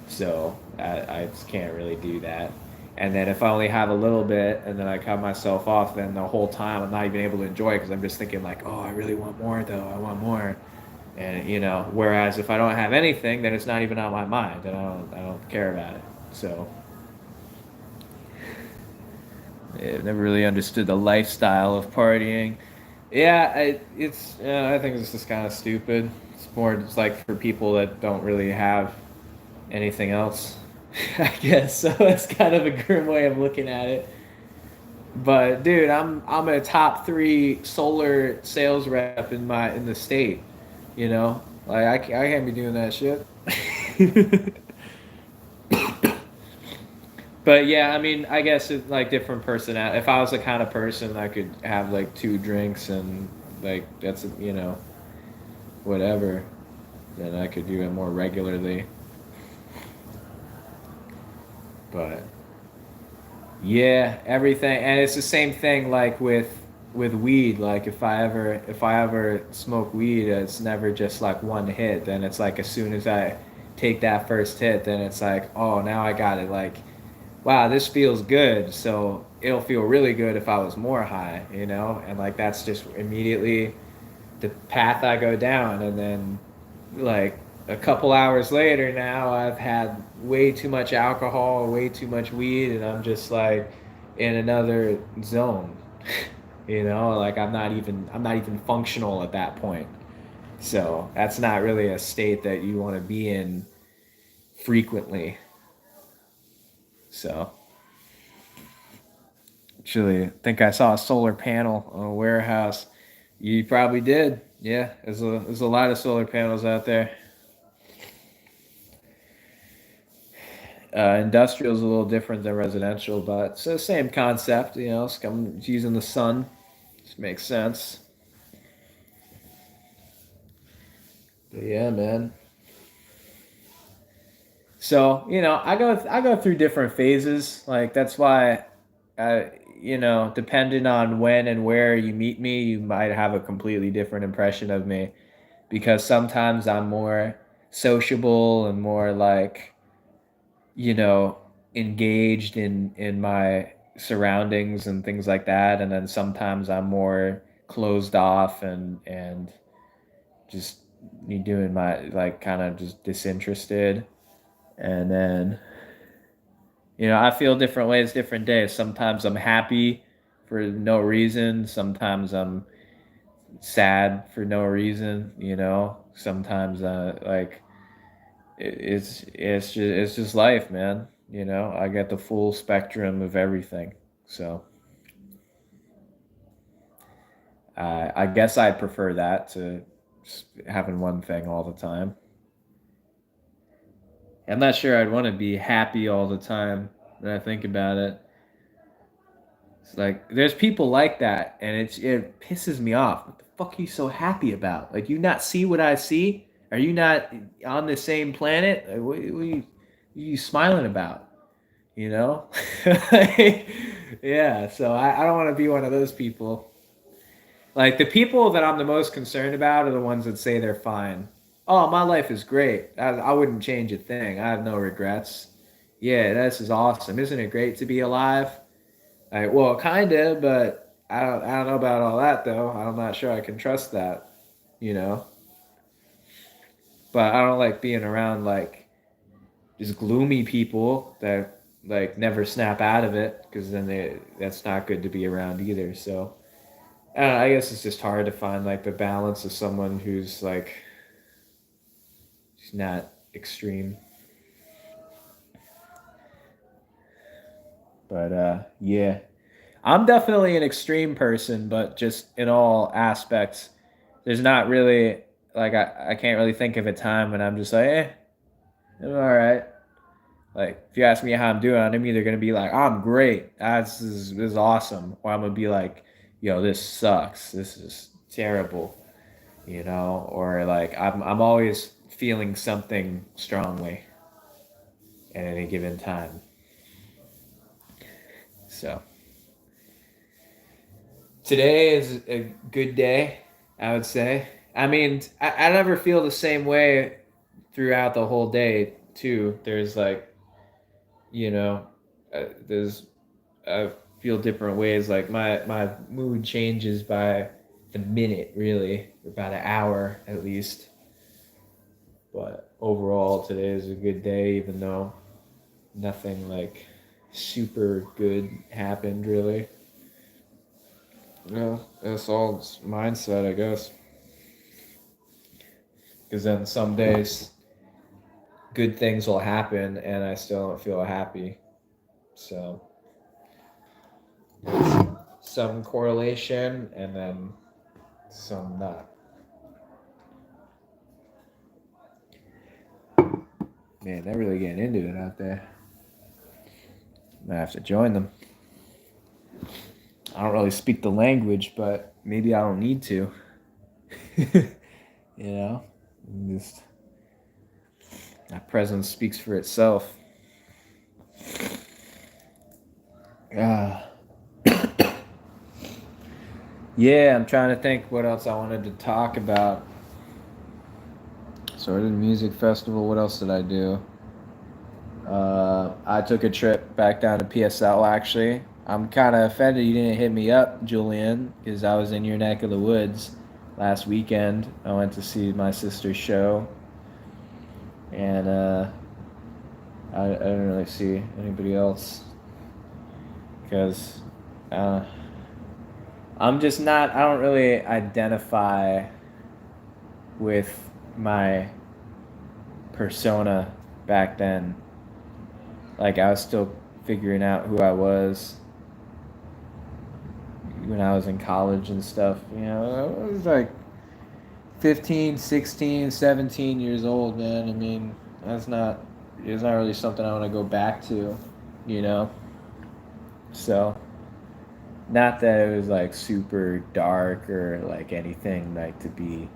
So I just can't really do that. And then if I only have a little bit, and then I cut myself off, then the whole time I'm not even able to enjoy it because I'm just thinking like, oh, I really want more though. I want more. And whereas if I don't have anything, then it's not even on my mind, and I don't care about it. So yeah, never really understood the lifestyle of partying. Yeah, I think it's just kind of stupid. It's more just like for people that don't really have anything else, I guess. So it's kind of a grim way of looking at it. But dude, I'm a top three solar sales rep in the state. Like I can't be doing that shit. But yeah, I mean, I guess it's like different personality. If I was the kind of person that could have like two drinks and like that's whatever, then I could do it more regularly. But yeah, everything, and it's the same thing like with weed. Like if I ever smoke weed, it's never just like one hit. Then it's like as soon as I take that first hit, then it's like, oh, now I got it. Like, wow, this feels good. So it'll feel really good if I was more high. And like that's just immediately the path I go down. And then like a couple hours later, now I've had way too much alcohol, way too much weed, and I'm just like in another zone. Like I'm not even functional at that point. So that's not really a state that you want to be in frequently. So actually, I think I saw a solar panel on a warehouse. You probably did. Yeah, there's a lot of solar panels out there. Industrial is a little different than residential, but it's the same concept. It's using the sun. Just makes sense. But yeah, man. So I go through different phases. Like that's why, depending on when and where you meet me, you might have a completely different impression of me, because sometimes I'm more sociable and more like, you know, engaged in my surroundings and things like that, and then sometimes I'm more closed off and just me doing my like kind of just disinterested. And then, I feel different ways different days. Sometimes I'm happy for no reason, sometimes I'm sad for no reason, sometimes like it's just life, man. I get the full spectrum of everything. So I guess I prefer that to just having one thing all the time. I'm not sure I'd want to be happy all the time when I think about it. It's like there's people like that, and it pisses me off. What the fuck are you so happy about? Like, you not see what I see? Are you not on the same planet? Like, what are you smiling about? You know? Yeah. So I don't want to be one of those people. Like, the people that I'm the most concerned about are the ones that say they're fine. Oh, my life is great. I wouldn't change a thing. I have no regrets. Yeah, this is awesome. Isn't it great to be alive? Like, well, kinda, but I don't know about all that though. I'm not sure I can trust that, you know. But I don't like being around like just gloomy people that like never snap out of it, because then that's not good to be around either. So I guess it's just hard to find like the balance of someone who's like not extreme. But yeah, I'm definitely an extreme person, but just in all aspects. There's not really like I can't really think of a time when I'm just like, I'm all right. Like, if you ask me how I'm doing, I'm either gonna be like, I'm great, this is awesome, or I'm gonna be like, yo, this sucks, this is terrible, or like I'm always feeling something strongly at any given time. So today is a good day, I would say. I mean, I never feel the same way throughout the whole day, too. There's like, there's I feel different ways. Like my mood changes by the minute, really, or about an hour at least. But overall, today is a good day, even though nothing like super good happened, really. Yeah, that's all mindset, I guess. Because then some days good things will happen and I still don't feel happy. So some correlation and then some not. Man, they're really getting into it out there. I have to join them. I don't really speak the language, but maybe I don't need to. you know, just that presence speaks for itself. Uh, yeah, I'm trying to think what else I wanted to talk about. So I did a music festival. What else did I do? I took a trip back down to PSL, actually. I'm kind of offended you didn't hit me up, Julian, because I was in your neck of the woods last weekend. I went to see my sister's show, and I didn't really see anybody else because uh, I'm just not, I don't really identify with my persona back then. Like, I was still figuring out who I was when I was in college and stuff. I was like 15, 16, 17 years old, man. I mean, it's not really something I want to go back to, you know? So, not that it was like super dark or like anything like to be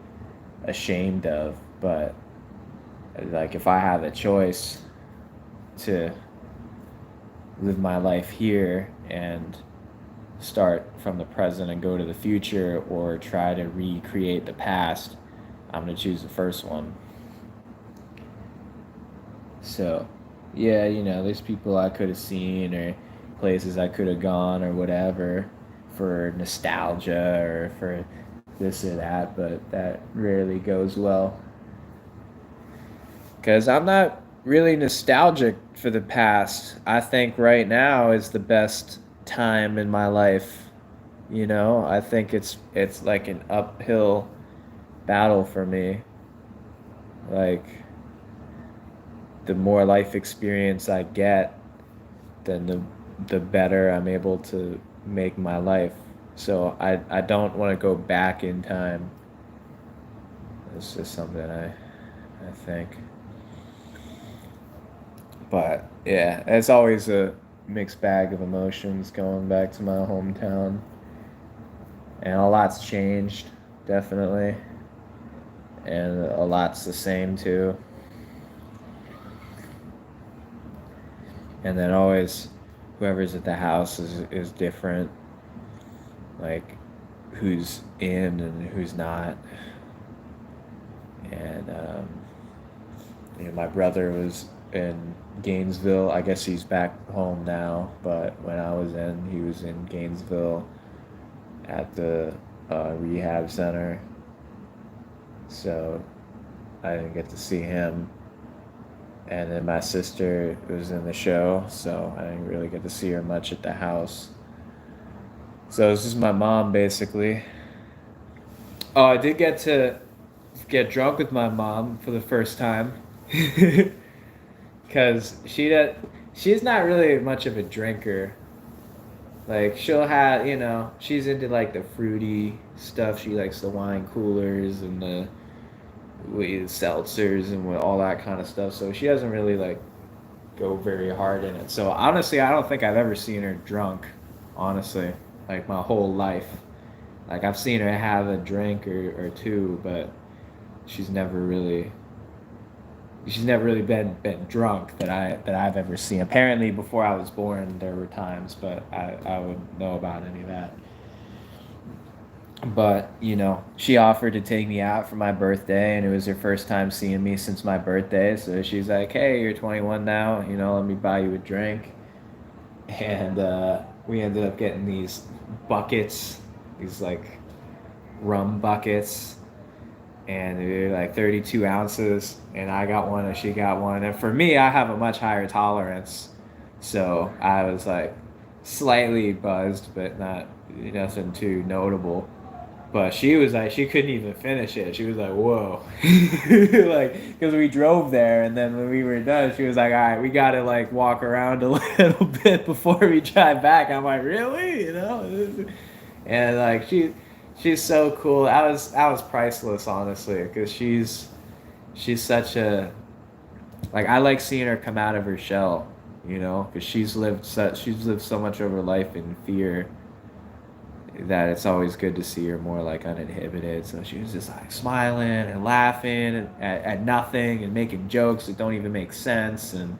ashamed of, but like if I had a choice to live my life here and start from the present and go to the future or try to recreate the past, I'm going to choose the first one. So, yeah, there's people I could have seen or places I could have gone or whatever for nostalgia or for this or that, but that rarely goes well. Because I'm not really nostalgic for the past. I think right now is the best time in my life. I think it's like an uphill battle for me. Like the more life experience I get, then the better I'm able to make my life. So I don't want to go back in time. It's just something I think. But yeah, it's always a mixed bag of emotions going back to my hometown. And a lot's changed, definitely. And a lot's the same too. And then always whoever's at the house is different. Like who's in and who's not. And my brother was in Gainesville. I guess he's back home now, but when I was in, he was in Gainesville at the rehab center. So I didn't get to see him. And then my sister was in the show, so I didn't really get to see her much at the house. So it's just my mom, basically. Oh, I did get to get drunk with my mom for the first time. Because she's not really much of a drinker. Like she'll have, she's into like the fruity stuff. She likes the wine coolers and the seltzers and all that kind of stuff. So she doesn't really like go very hard in it. So honestly, I don't think I've ever seen her drunk. Honestly, like my whole life. Like I've seen her have a drink or two, but she's never really been drunk that I've ever seen. Apparently, before I was born, there were times, but I wouldn't know about any of that. But she offered to take me out for my birthday, and it was her first time seeing me since my birthday. So she's like, "Hey, you're 21 now. Let me buy you a drink." And we ended up getting these buckets, these like rum buckets, and they were like 32 ounces, and I got one and she got one. And for me, I have a much higher tolerance, so I was like slightly buzzed, but not nothing too notable. But she was like, she couldn't even finish it. She was like, "Whoa," like because we drove there, and then when we were done, she was like, "All right, we gotta like walk around a little bit before we drive back." I'm like, "Really?" And like she's so cool. I was priceless, honestly, because she's such a like I like seeing her come out of her shell, because she's lived so much of her life in fear that it's always good to see her more like uninhibited. So she was just like smiling and laughing at nothing and making jokes that don't even make sense and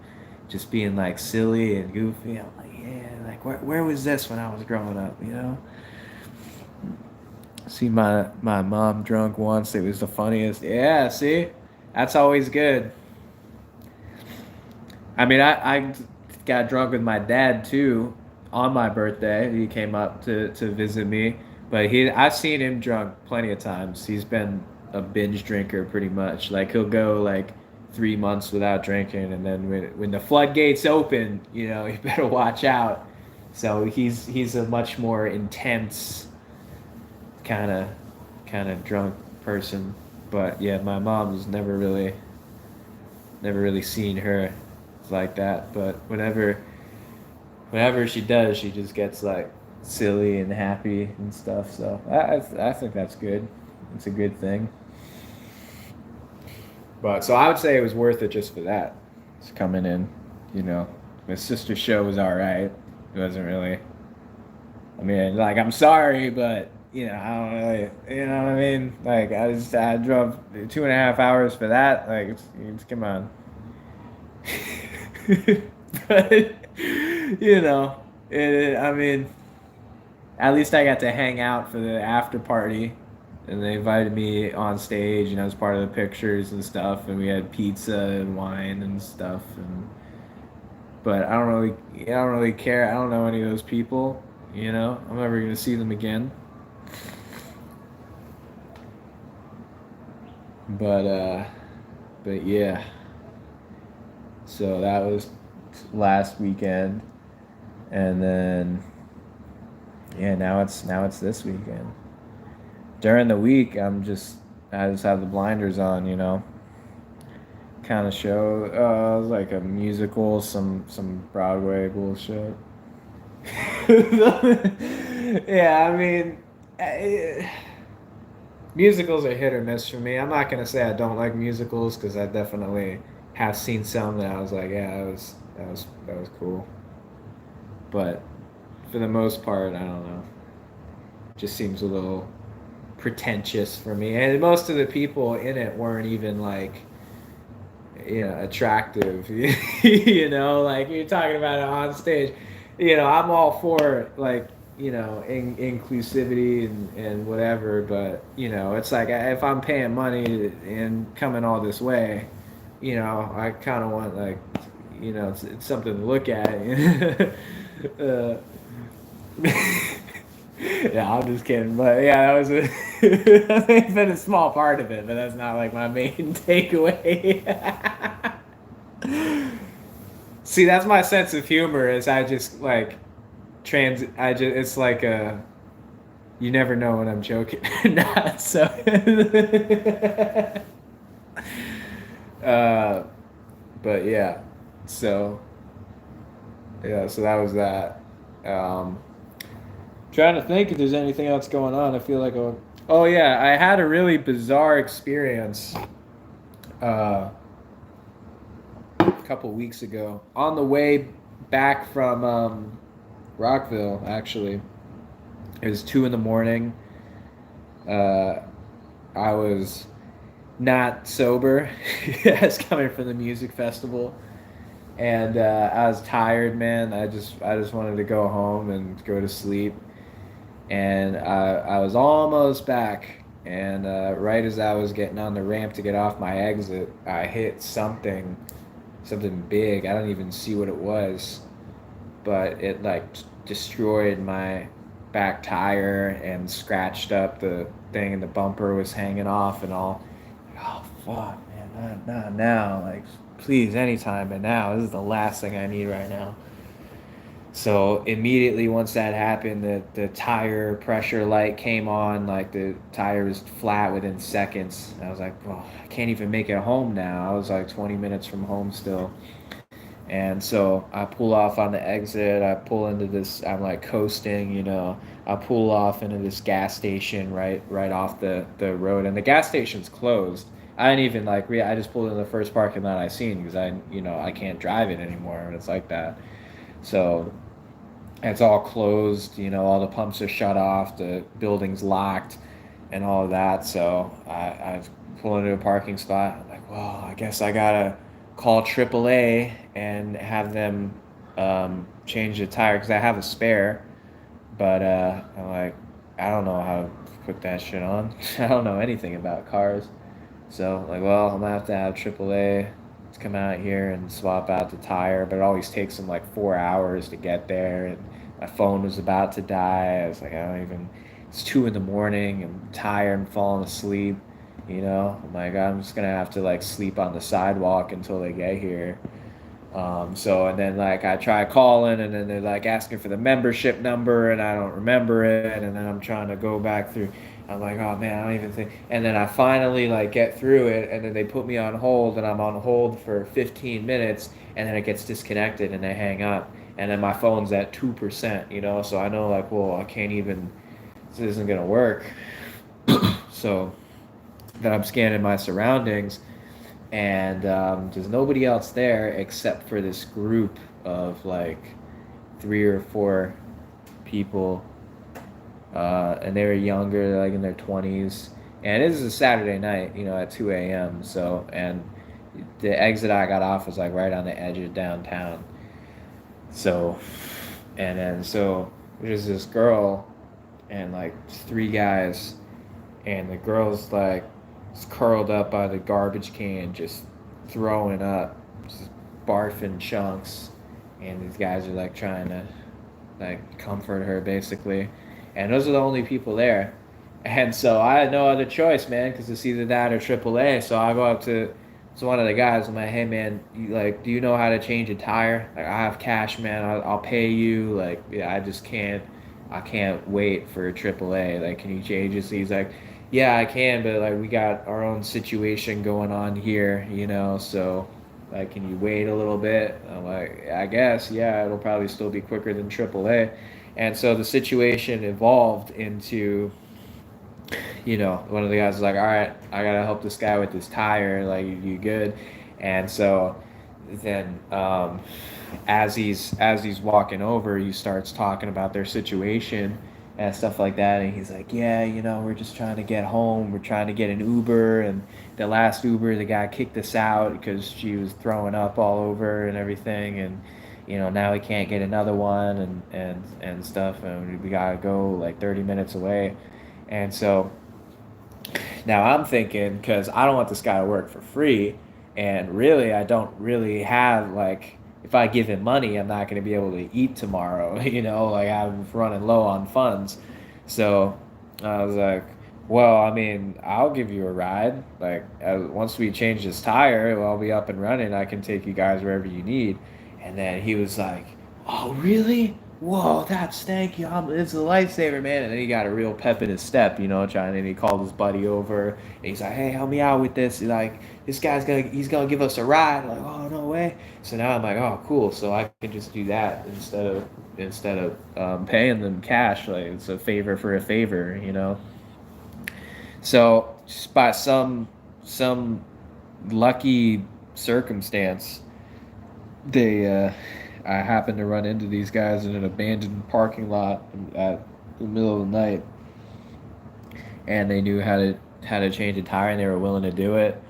just being like silly and goofy. I'm like, yeah, like where was this when I was growing up? See my mom drunk once. It was the funniest. Yeah, see, that's always good. I mean, I got drunk with my dad too on my birthday. He came up to visit me, but I've seen him drunk plenty of times. He's been a binge drinker pretty much. Like he'll go like 3 months without drinking, and then when the floodgates open, you better watch out. So he's a much more intense kind of drunk person. But yeah, my mom was never really seen her like that. But whenever she does, she just gets like silly and happy and stuff. So I think that's good. It's a good thing. But so I would say it was worth it just for that. It's coming in, you know. My sister's show was all right. It wasn't really. I mean, like I'm sorry, but I don't really. You know what I mean? Like I drove 2.5 hours for that. Like come on. But I mean, at least I got to hang out for the after party. and they invited me on stage, and I was part of the pictures and stuff, and we had pizza and wine and stuff. And but I don't really care. I don't know any of those people. You know, I'm never gonna see them again. But but yeah. So that was last weekend, and then yeah, now it's this weekend. During the week, I just have the blinders on, you know. Kind of show. It was like a musical, some Broadway bullshit. Yeah, I mean, eh, musicals are hit or miss for me. I'm not gonna say I don't like musicals because I definitely have seen some that I was like, yeah, that was cool. But for the most part, I don't know. Just seems a little pretentious for me. And most of the people in it weren't even like, you know, attractive. You know, like you're talking about it on stage. You know, I'm all for like, you know, inclusivity and whatever, but you know, it's like if I'm paying money and coming all this way, you know, I kind of want like, you know, it's something to look at. uh, yeah, I'm just kidding, but yeah, that was a it's been a small part of it, but that's not like my main takeaway. See, that's my sense of humor. Is I just like I just it's like a you never know when I'm joking or not. So, uh, but yeah, so yeah, so that was that. Um, Trying to think if there's anything else going on. I feel like oh yeah, I had a really bizarre experience uh, a couple weeks ago on the way back from Rockville. Actually, it was 2 in the morning. Uh, I was not sober. I was coming from the music festival, and I was tired, man. I just wanted to go home and go to sleep. And I was almost back, and right as I was getting on the ramp to get off my exit, I hit something big. I don't even see what it was, but it like destroyed my back tire and scratched up the thing, and the bumper was hanging off and all. Oh fuck, man, not now. Like, please, anytime, but now. This is the last thing I need right now. So immediately once that happened, the tire pressure light came on. Like the tire was flat within seconds. And I was like, well, I can't even make it home now. I was like 20 minutes from home still. And so I pull off on the exit. I pull into this. I'm like coasting, you know. I pull off into this gas station right off the road, and the gas station's closed. I didn't even like. I just pulled in the first parking lot I seen because I can't drive it anymore. And it's like that. So it's all closed. You know, all the pumps are shut off. The building's locked, and all of that. So I pull into a parking spot. I'm like, well, I guess I gotta call AAA and have them change the tire because I have a spare. But I'm like, I don't know how to put that shit on. I don't know anything about cars. So like, well, I'm gonna have to have AAA to come out here and swap out the tire. But it always takes them like 4 hours to get there, and my phone was about to die. I was like, I don't even. It's 2 in the morning. I'm tired. I'm falling asleep. You know, I'm like, I'm just gonna have to like sleep on the sidewalk until they get here. So and then like I try calling, and then they're like asking for the membership number, and I don't remember it, and then I'm trying to go back through. I'm like, oh man, I don't even think. And then I finally like get through it, and then they put me on hold, and I'm on hold for 15 minutes, and then it gets disconnected, and they hang up, and then my phone's at 2%, you know, so I know like, well, I can't even. This isn't gonna work. So then I'm scanning my surroundings, and there's nobody else there except for this group of like 3 or 4 people, and they were younger, like in their 20s. And this is a Saturday night, you know, at 2 a.m. So, and the exit I got off was like right on the edge of downtown. So, and then so there's this girl and like 3 guys, and the girl's like curled up by the garbage can, just throwing up, just barfing chunks, and these guys are like trying to like comfort her basically, and those are the only people there, and so I had no other choice, man, because it's either that or AAA. So I go up to one of the guys. I'm like, hey man, do you know how to change a tire? Like I have cash, man. I'll pay you. Like yeah, I just can't. I can't wait for AAA. Like, can you change this? He's like, yeah, I can, but like we got our own situation going on here, so like, can you wait a little bit? I'm like, I guess, yeah, it'll probably still be quicker than AAA. And so the situation evolved into, one of the guys was like, all right, I gotta help this guy with his tire. Like, you good? And so then, as he's walking over, he starts talking about their situation and stuff like that. And he's like, yeah, we're just trying to get home. We're trying to get an Uber, and the last Uber, the guy kicked us out because she was throwing up all over and everything. And now we can't get another one, and stuff, and we gotta go like 30 minutes away. And so now I'm thinking, because I don't want this guy to work for free, and really I don't really have, like, if I give him money, I'm not going to be able to eat tomorrow. Like, I'm running low on funds. So I was like, well, I mean, I'll give you a ride. Like, once we change this tire, I'll be up and running. I can take you guys wherever you need. And then he was like, oh, really? Whoa, that's thank you. It's a lifesaver, man. And then he got a real pep in his step, trying. And he called his buddy over, and he's like, "Hey, help me out with this." He's like, "This guy's he's gonna give us a ride." I'm like, "Oh, no way!" So now I'm like, "Oh, cool." So I can just do that instead of paying them cash. Like, it's a favor for a favor. So just by some lucky circumstance, I happened to run into these guys in an abandoned parking lot at the middle of the night, and they knew how to change a tire, and they were willing to do it,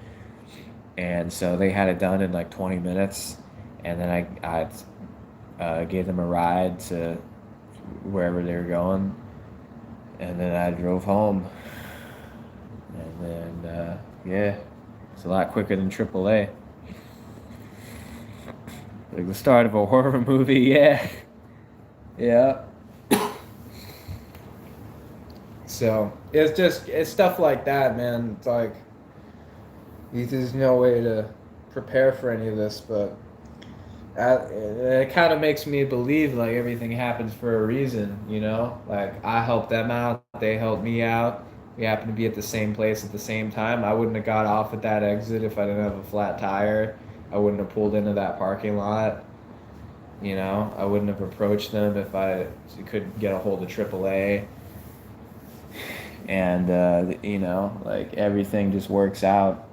and so they had it done in like 20 minutes, and then I gave them a ride to wherever they were going, and then I drove home, and then yeah, it's a lot quicker than AAA. Like the start of a horror movie, yeah. Yeah. So it's stuff like that, man. It's like there's no way to prepare for any of this, but it kind of makes me believe like everything happens for a reason, Like I helped them out, they helped me out. We happened to be at the same place at the same time. I wouldn't have got off at that exit if I didn't have a flat tire. I wouldn't have pulled into that parking lot. I wouldn't have approached them if I couldn't get a hold of AAA. And, like everything just works out.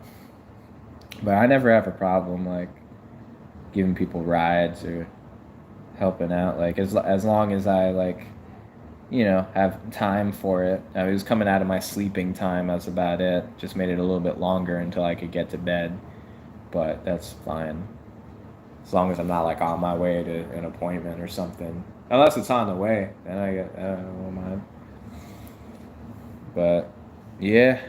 But I never have a problem, like, giving people rides or helping out. Like, as long as I, like, have time for it. I mean, it was coming out of my sleeping time. That's about it. Just made it a little bit longer until I could get to bed. But that's fine. As long as I'm not like on my way to an appointment or something. Unless it's on the way, then I don't mind. But yeah,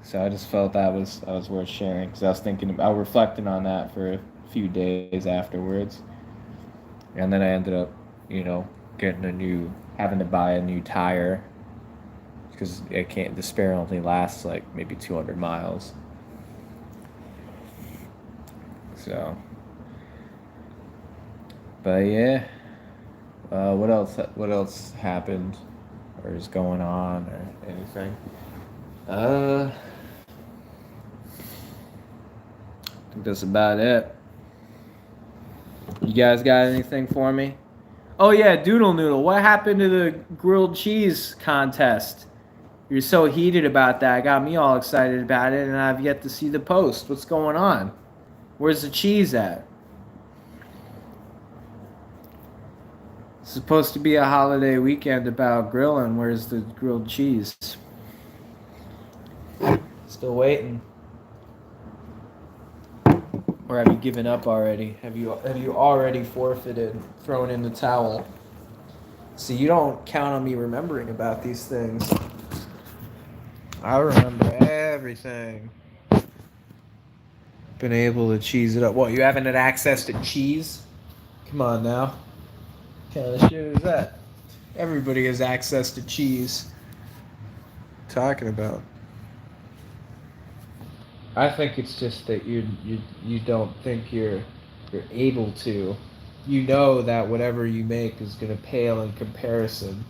so I just felt that was worth sharing, because I was reflecting on that for a few days afterwards, and then I ended up, having to buy a new tire, because the spare only lasts like maybe 200 miles. So. But yeah, what else happened or is going on or anything? I think that's about it. You guys got anything for me? Oh yeah, Doodle Noodle. What happened to the grilled cheese contest? You're so heated about that. Got me all excited about it, and I've yet to see the post. What's going on? Where's the cheese at? It's supposed to be a holiday weekend about grilling. Where's the grilled cheese? Still waiting. Or have you given up already? Have you already forfeited, thrown in the towel? See, you don't count on me remembering about these things. I remember everything. Been able to cheese it up. What, you haven't had access to cheese? Come on now. What kind of shit is that? Everybody has access to cheese. Talking about. I think it's just that you don't think you're able to. You know that whatever you make is gonna pale in comparison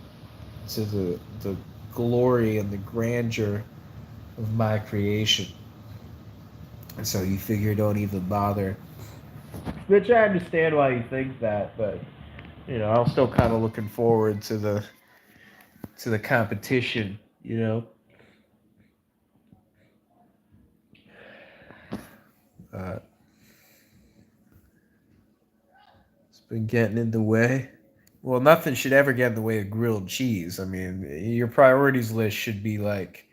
to the glory and the grandeur of my creation. And so you figure don't even bother. Which I understand why you think that, but I'm still kind of looking forward to the competition, Uh, it's been getting in the way. Well, nothing should ever get in the way of grilled cheese. I mean, your priorities list should be like,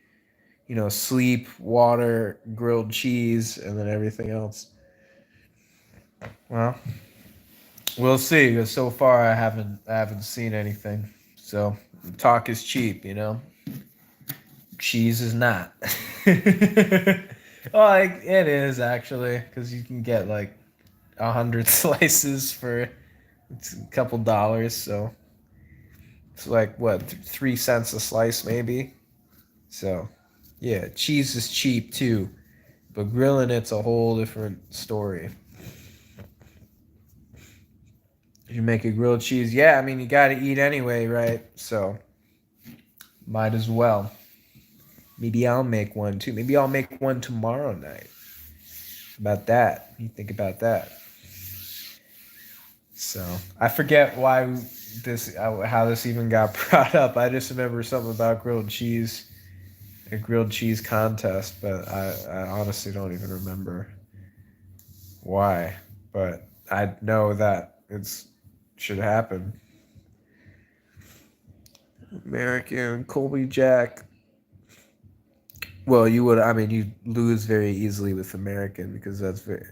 sleep, water, grilled cheese, and then everything else. Well, we'll see. 'Cause so far, I haven't seen anything. So talk is cheap. Cheese is not. Well, like it is actually, because you can get like 100 slices for it's a couple dollars. So it's like what 3 cents a slice maybe. So yeah, cheese is cheap too, but grilling it's a whole different story. You make a grilled cheese, yeah. I mean, you got to eat anyway, right? So might as well. Maybe I'll make one too. Maybe I'll make one tomorrow night. About that, you think about that. So I forget why how this even got brought up. I just remember something about grilled cheese, a grilled cheese contest, but I honestly don't even remember why. But I know that it's should happen. American Colby Jack. Well, you would. I mean, you lose very easily with American because that's very,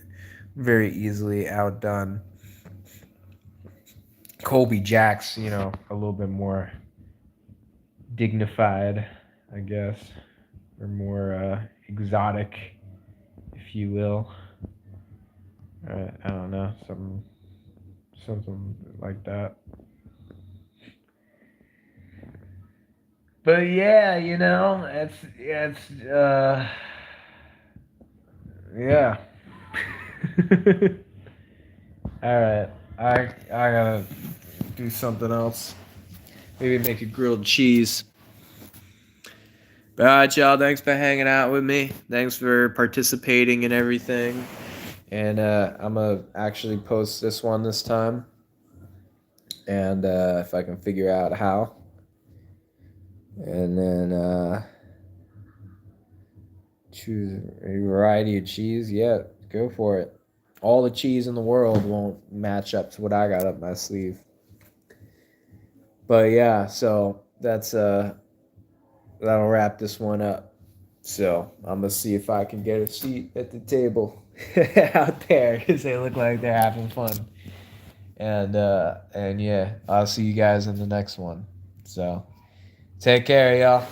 very easily outdone. Colby Jack's, a little bit more dignified, I guess, or more exotic, if you will. I don't know, something like that. But yeah, yeah. All right, I gotta do something else. Maybe make a grilled cheese. But all right, y'all. Thanks for hanging out with me. Thanks for participating in everything. And I'm gonna actually post this one this time. And if I can figure out how. And then choose a variety of cheese. Yeah, go for it. All the cheese in the world won't match up to what I got up my sleeve. But yeah, so that'll wrap this one up. So I'm gonna see if I can get a seat at the table out there because they look like they're having fun. And yeah, I'll see you guys in the next one. So take care, y'all.